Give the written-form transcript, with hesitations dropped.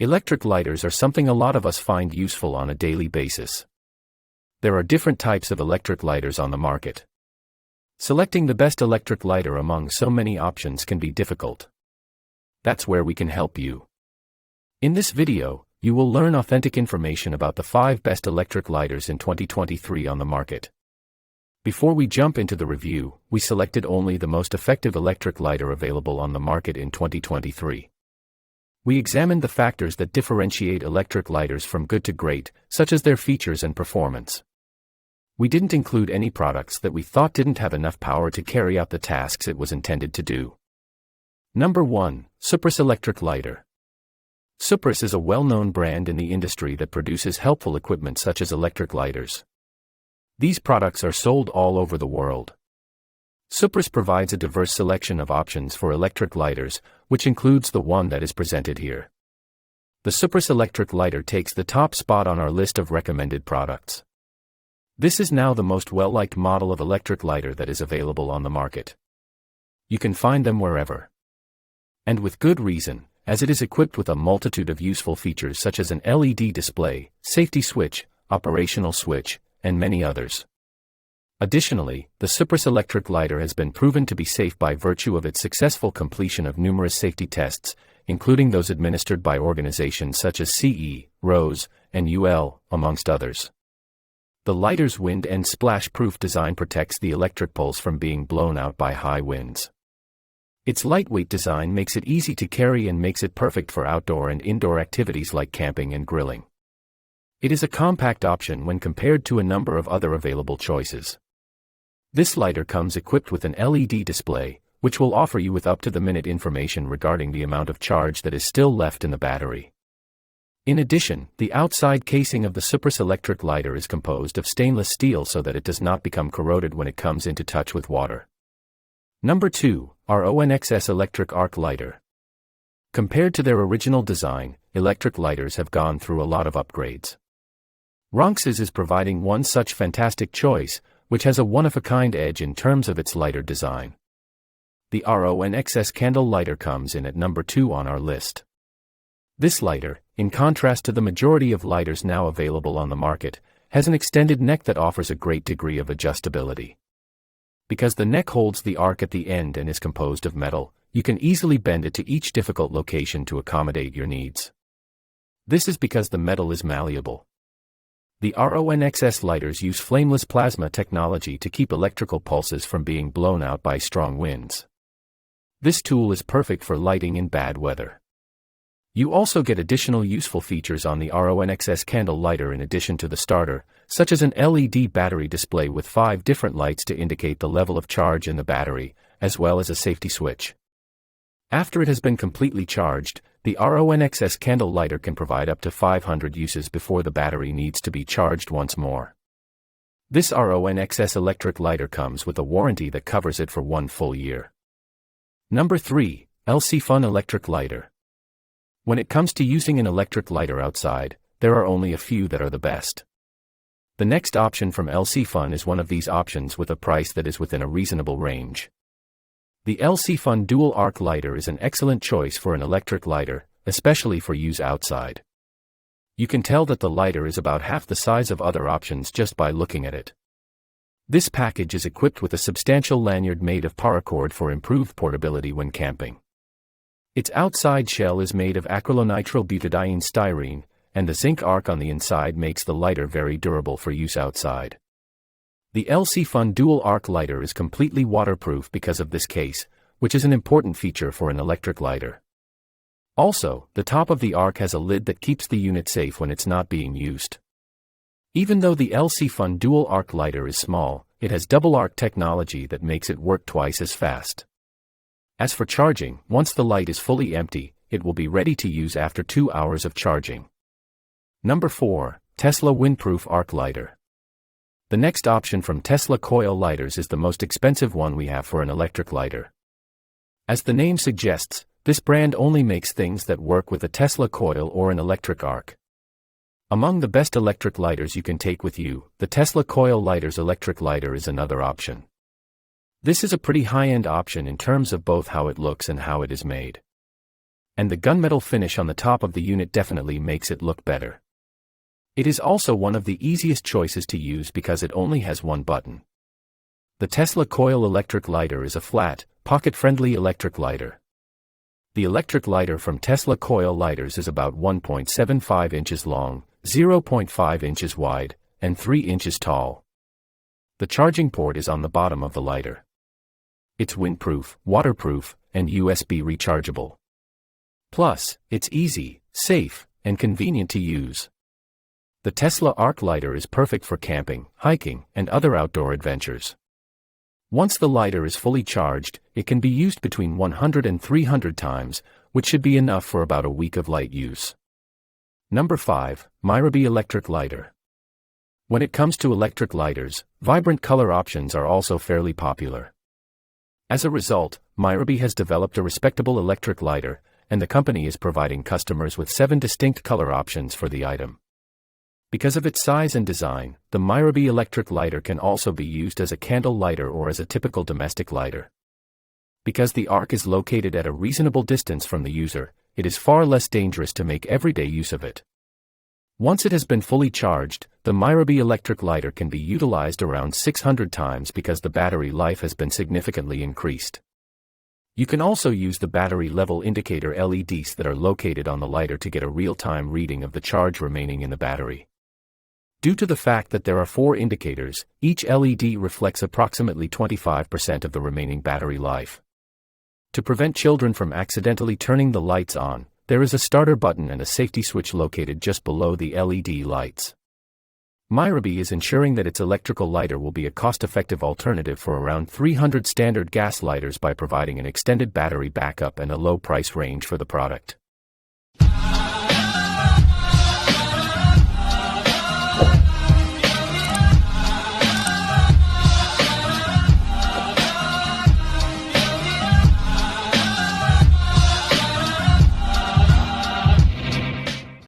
Electric lighters are something a lot of us find useful on a daily basis. There are different types of electric lighters on the market. Selecting the best electric lighter among so many options can be difficult. That's where we can help you. In this video, you will learn authentic information about the 5 best electric lighters in 2023 on the market. Before we jump into the review, we selected only the most effective electric lighter available on the market in 2023. We examined the factors that differentiate electric lighters from good to great, such as their features and performance. We didn't include any products that we thought didn't have enough power to carry out the tasks it was intended to do. Number 1. SUPRUS Electric Lighter. SUPRUS is a well-known brand in the industry that produces helpful equipment such as electric lighters. These products are sold all over the world. SUPRUS provides a diverse selection of options for electric lighters, which includes the one that is presented here. The SUPRUS Electric Lighter takes the top spot on our list of recommended products. This is now the most well-liked model of electric lighter that is available on the market. You can find them wherever. And with good reason, as it is equipped with a multitude of useful features such as an LED display, safety switch, operational switch, and many others. Additionally, the SUPRUS Electric Lighter has been proven to be safe by virtue of its successful completion of numerous safety tests, including those administered by organizations such as CE, RONXS, and UL, amongst others. The lighter's wind and splash-proof design protects the electric pulse from being blown out by high winds. Its lightweight design makes it easy to carry and makes it perfect for outdoor and indoor activities like camping and grilling. It is a compact option when compared to a number of other available choices. This lighter comes equipped with an LED display, which will offer you with up-to-the-minute information regarding the amount of charge that is still left in the battery. In addition, the outside casing of the SUPRUS Electric Lighter is composed of stainless steel so that it does not become corroded when it comes into touch with water. Number 2. RONXS Electric Arc Lighter. Compared to their original design, electric lighters have gone through a lot of upgrades. RONXS is providing one such fantastic choice, which has a one-of-a-kind edge in terms of its lighter design. The RONXS candle lighter comes in at number 2 on our list. This lighter, in contrast to the majority of lighters now available on the market, has an extended neck that offers a great degree of adjustability. Because the neck holds the arc at the end and is composed of metal, you can easily bend it to each difficult location to accommodate your needs. This is because the metal is malleable. The RONXS lighters use flameless plasma technology to keep electrical pulses from being blown out by strong winds. This tool is perfect for lighting in bad weather. You also get additional useful features on the RONXS candle lighter in addition to the starter, such as an LED battery display with 5 different lights to indicate the level of charge in the battery, as well as a safety switch. After it has been completely charged, the RONXS candle lighter can provide up to 500 uses before the battery needs to be charged once more. This RONXS electric lighter comes with a warranty that covers it for 1 full year. Number 3. LcFun Electric Lighter. When it comes to using an electric lighter outside, there are only a few that are the best. The next option from LcFun is one of these options with a price that is within a reasonable range. The LcFun Dual Arc Lighter is an excellent choice for an electric lighter, especially for use outside. You can tell that the lighter is about half the size of other options just by looking at it. This package is equipped with a substantial lanyard made of paracord for improved portability when camping. Its outside shell is made of acrylonitrile butadiene styrene, and the zinc arc on the inside makes the lighter very durable for use outside. The LcFun Dual Arc Lighter is completely waterproof because of this case, which is an important feature for an electric lighter. Also, the top of the arc has a lid that keeps the unit safe when it's not being used. Even though the LcFun Dual Arc Lighter is small, it has double arc technology that makes it work twice as fast. As for charging, once the light is fully empty, it will be ready to use after 2 hours of charging. Number 4. Tesla Windproof Arc Lighter. The next option from Tesla coil lighters is the most expensive one we have for an electric lighter. As the name suggests, this brand only makes things that work with a Tesla coil or an electric arc. Among the best electric lighters you can take with you, the Tesla Coil Lighter's electric lighter is another option. This is a pretty high-end option in terms of both how it looks and how it is made. And the gunmetal finish on the top of the unit definitely makes it look better. It is also one of the easiest choices to use because it only has one button. The Tesla Coil Electric Lighter is a flat, pocket-friendly electric lighter. The electric lighter from Tesla Coil Lighters is about 1.75 inches long, 0.5 inches wide, and 3 inches tall. The charging port is on the bottom of the lighter. It's windproof, waterproof, and USB rechargeable. Plus, it's easy, safe, and convenient to use. The Tesla Arc Lighter is perfect for camping, hiking, and other outdoor adventures. Once the lighter is fully charged, it can be used between 100 and 300 times, which should be enough for about a week of light use. Number 5. MEIRUBY Electric Lighter. When it comes to electric lighters, vibrant color options are also fairly popular. As a result, MEIRUBY has developed a respectable electric lighter, and the company is providing customers with 7 distinct color options for the item. Because of its size and design, the MEIRUBY Electric Lighter can also be used as a candle lighter or as a typical domestic lighter. Because the arc is located at a reasonable distance from the user, it is far less dangerous to make everyday use of it. Once it has been fully charged, the MEIRUBY Electric Lighter can be utilized around 600 times because the battery life has been significantly increased. You can also use the battery level indicator LEDs that are located on the lighter to get a real-time reading of the charge remaining in the battery. Due to the fact that there are 4 indicators, each LED reflects approximately 25% of the remaining battery life. To prevent children from accidentally turning the lights on, there is a starter button and a safety switch located just below the LED lights. MEIRUBY is ensuring that its electrical lighter will be a cost-effective alternative for around 300 standard gas lighters by providing an extended battery backup and a low price range for the product.